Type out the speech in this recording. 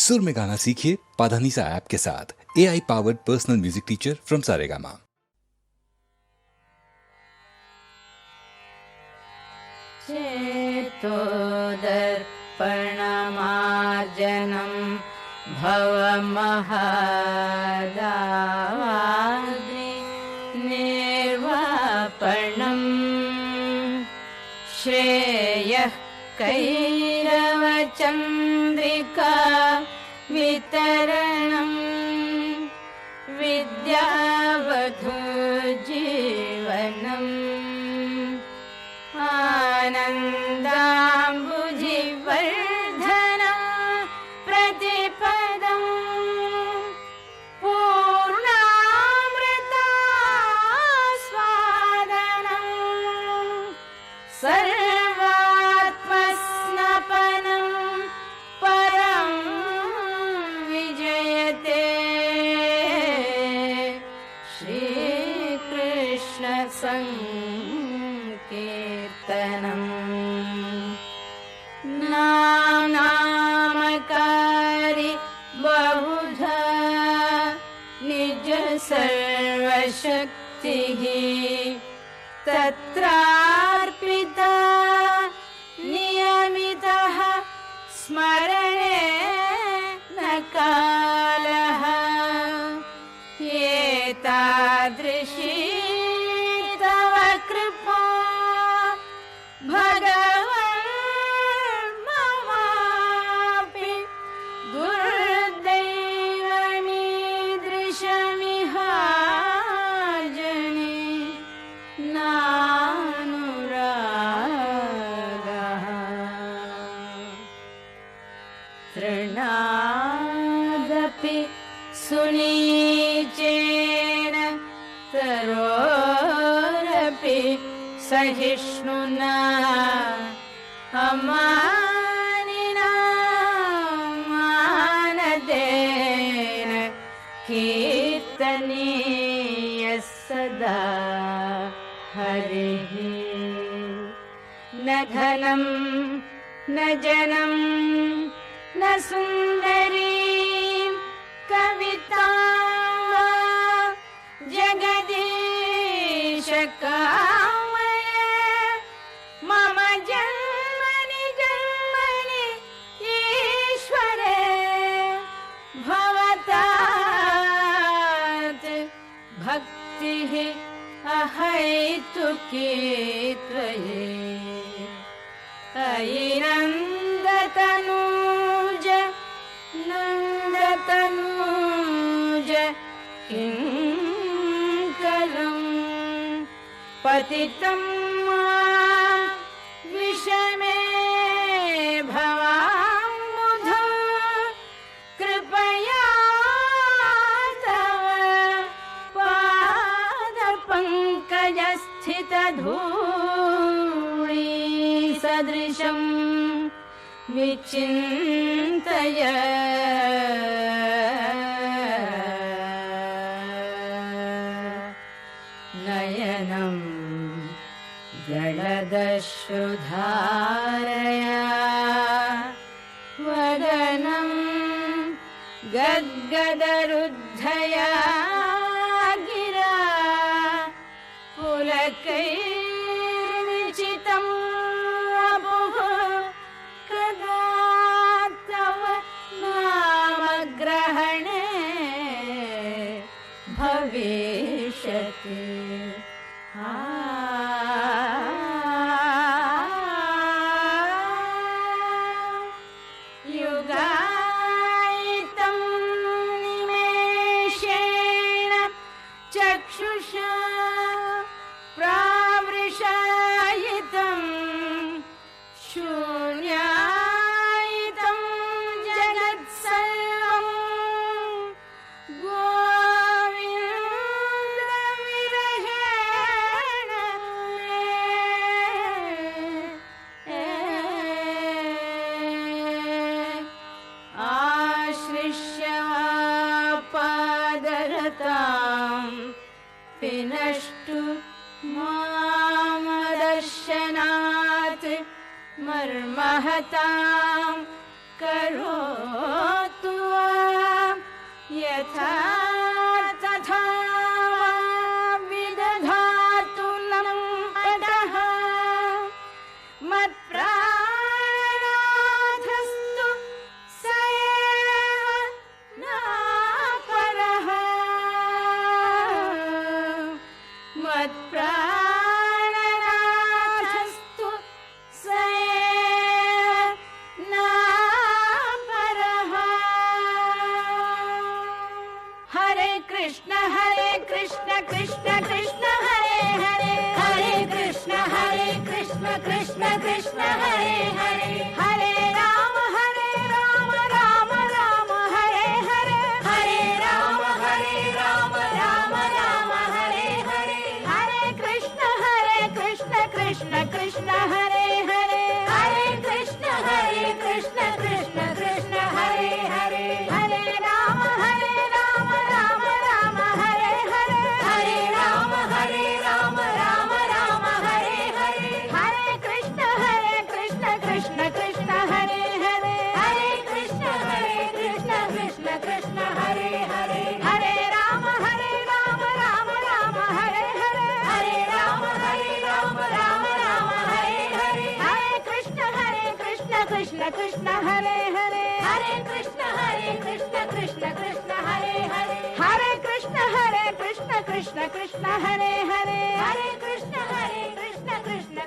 सुर में गाना सीखिए पाधानीसा ऐप के साथ। AI powered personal music teacher from Saregama. चेतो दर्पणमार्जनं भवमहादावाग्नि निर्वापणं श्रेयः कैरवचन्द्रिका वितरणं विद्यावधूजीवनम् आनन्दाम्बुजिवर्धनं प्रतिपदं पूर्णामृतास्वादनं सर्वात्मस्नपनं परं विजयते श्रीकृष्ण संकीर्तनम् नामकारी बहुधा निज सर्वशक्तिः तत्रार्पिता नियमितः स्मरणे न कालः एतादृशी तव कृपा भगवन् ममापि दुर्दैवमीदृशमिहाजने नानुरागः तृणादपि सुनीचेन तरोरपि सहिष्णुना अमानिना मानदेन कीर्तनीयः सदा हरिः। न धनं न जनं न सुन्दरी कविता जगदीश कामय मम जन्मनि जन्मनि ईश्वरे भवतात् भक्तिः अहैतुकी त्वयि अयि नन्दतनूज नन्दतनूज किं कलम् पतितं मां विषमे भवाम्बुधौ कृपया तव पादपङ्कजस्थितधूळी सदृशं विचिन्तय नयनं गलदश्रुधारया वदनं गद्गदरुद्धया गिरा पुलकैर्विचितं वपुः कदा तव नामग्रहणे भविष्यति। युगायितं निमेषेण चक्षुषा प्रावृषायितं शून्यायितं जगत्सर्वं गोविन्दविरहेण आश्लिष्य पादरतां विनष्टु मामदर्शनात् मर्महतां करोतु कृष्ण कृष्ण कृष्ण हरे हरे हरे कृष्ण कृष्ण कृष्ण हरे हरे हरे राम राम राम हरे हरे हरे राम राम राम हरे हरे हरे कृष्ण कृष्ण कृष्ण हरे हरे हरे कृष्ण कृष्ण कृष्ण हरे हरे हरे राम राम राम हरे हरे हरे राम राम हरे हरे हरे कृष्ण कृष्ण कृष्ण हरे हरे हरे कृष्ण कृष्ण कृष्ण हरे हरे हरे राम राम राम हरे हरे हरे राम राम हरे हरे हरे कृष्ण कृष्ण कृष्ण हरे हरे हरे कृष्ण कृष्ण कृष्ण हरे हरे हरे कृष्ण कृष्ण कृष्ण हरे हरे हरे कृष्ण कृष्ण